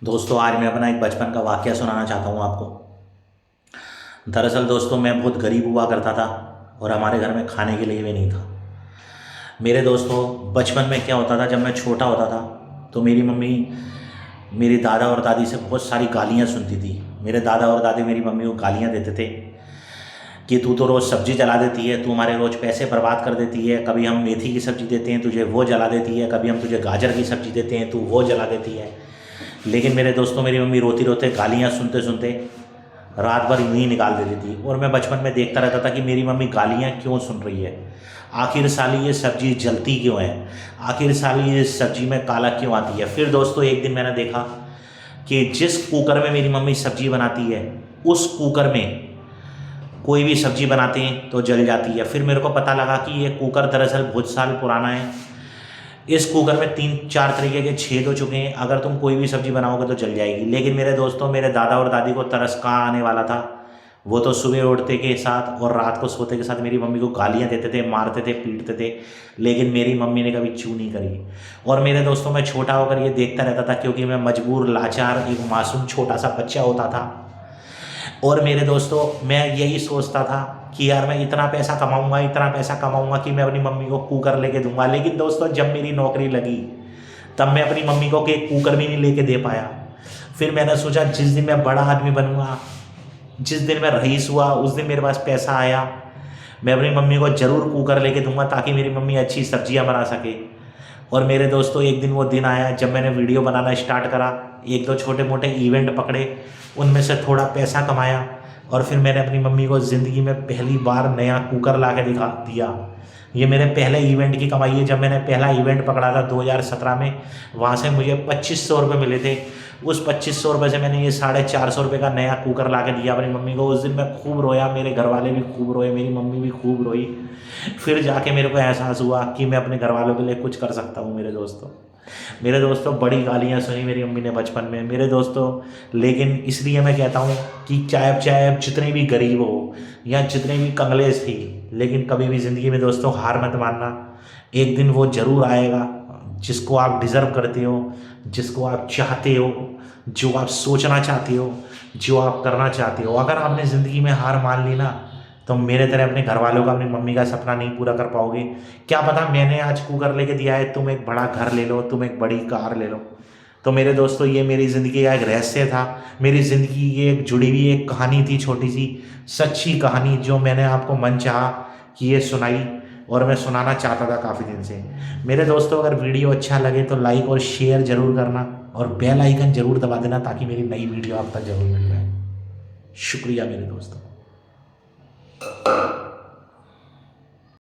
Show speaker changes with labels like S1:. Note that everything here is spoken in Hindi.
S1: दोस्तों आज मैं अपना एक बचपन का वाक़या सुनाना चाहता हूँ आपको। दरअसल दोस्तों मैं बहुत गरीब हुआ करता था और हमारे घर में खाने के लिए भी नहीं था। मेरे दोस्तों बचपन में क्या होता था, जब मैं छोटा होता था तो मेरी मम्मी मेरे दादा और दादी से बहुत सारी गालियाँ सुनती थी। मेरे दादा और दादी मेरी मम्मी को गालियाँ देते थे कि तू तो रोज़ सब्ज़ी जला देती है, तू हमारे रोज़ पैसे बर्बाद कर देती है। कभी हम मेथी की सब्ज़ी देते हैं तुझे वो जला देती है, कभी हम तुझे गाजर की सब्ज़ी देते हैं तू वो जला देती है। लेकिन मेरे दोस्तों मेरी मम्मी रोते रोते गालियाँ सुनते सुनते रात भर यूँ ही निकाल देती थी। और मैं बचपन में देखता रहता था कि मेरी मम्मी गालियाँ क्यों सुन रही है, आखिर साली ये सब्ज़ी जलती क्यों है, आखिर साली ये सब्ज़ी में काला क्यों आती है। फिर दोस्तों एक दिन मैंने देखा कि जिस कुकर में मेरी मम्मी सब्ज़ी बनाती है उस कुकर में कोई भी सब्ज़ी बनाते हैं तो जल जाती है। फिर मेरे को पता लगा कि ये कुकर दरअसल बहुत साल पुराना है। इस कुकर में 3-4 तरीके के छेद हो चुके हैं, अगर तुम कोई भी सब्ज़ी बनाओगे तो जल जाएगी। लेकिन मेरे दोस्तों मेरे दादा और दादी को तरस कहाँ आने वाला था। वो तो सुबह उठते के साथ और रात को सोते के साथ मेरी मम्मी को गालियाँ देते थे, मारते थे, पीटते थे। लेकिन मेरी मम्मी ने कभी चू नहीं करी। और मेरे दोस्तों मैं छोटा होकर ये देखता रहता था, क्योंकि मैं मजबूर, लाचार, एक मासूम छोटा सा बच्चा होता था। और मेरे दोस्तों मैं यही सोचता था कि यार मैं इतना पैसा कमाऊंगा कि मैं अपनी मम्मी को कुकर लेके दूंगा। लेकिन दोस्तों जब मेरी नौकरी लगी तब मैं अपनी मम्मी को एक कुकर भी नहीं लेके दे पाया। फिर मैंने सोचा जिस दिन मैं बड़ा आदमी बनूंगा, जिस दिन मैं रईस हुआ, उस दिन मेरे पास पैसा आया, मैं अपनी मम्मी को ज़रूर कुकर लेके दूंगा ताकि मेरी मम्मी अच्छी सब्जियां बना सके। और मेरे दोस्तों एक दिन वो दिन आया जब मैंने वीडियो बनाना स्टार्ट करा, 1-2 छोटे मोटे इवेंट पकड़े, उनमें से थोड़ा पैसा कमाया और फिर मैंने अपनी मम्मी को ज़िंदगी में पहली बार नया कुकर ला के दिखा दिया। ये मेरे पहले इवेंट की कमाई है। जब मैंने पहला इवेंट पकड़ा था 2017 में, वहाँ से मुझे 2500 रुपये मिले थे। उस 2500 रुपये से मैंने ये 450 रुपये का नया कुकर ला के दिया अपनी मम्मी को। उस दिन मैं खूब रोया, मेरे घर वाले भी खूब रोए, मेरी मम्मी भी खूब रोई। फिर जाके मेरे को एहसास हुआ कि मैं अपने घर वालों के लिए कुछ कर सकता हूँ। मेरे दोस्तों बड़ी गालियाँ सुनी मेरी मम्मी ने बचपन में मेरे दोस्तों। लेकिन इसलिए मैं कहता हूँ कि चाहे आप जितने भी गरीब हो या जितने भी कंगलेस थी, लेकिन कभी भी ज़िंदगी में दोस्तों हार मत मानना। एक दिन वो ज़रूर आएगा जिसको आप डिज़र्व करते हो, जिसको आप चाहते हो, जो आप सोचना चाहते हो, जो आप करना चाहते हो। अगर आपने ज़िंदगी में हार मान ली ना, तो मेरे तरह अपने घर वालों का, अपनी मम्मी का सपना नहीं पूरा कर पाओगे। क्या पता मैंने आज कुकर लेके दिया है, तुम एक बड़ा घर ले लो, तुम एक बड़ी कार ले लो। तो मेरे दोस्तों ये मेरी ज़िंदगी का एक रहस्य था, मेरी ज़िंदगी की एक जुड़ी हुई एक कहानी थी, छोटी सी सच्ची कहानी, जो मैंने आपको मन चाहा कि ये सुनाई और मैं सुनाना चाहता था काफ़ी दिन से। मेरे दोस्तों अगर वीडियो अच्छा लगे तो लाइक और शेयर ज़रूर करना और बेल आइकन ज़रूर दबा देना ताकि मेरी नई वीडियो आप तक ज़रूर मिल जाए। शुक्रिया मेरे दोस्तों।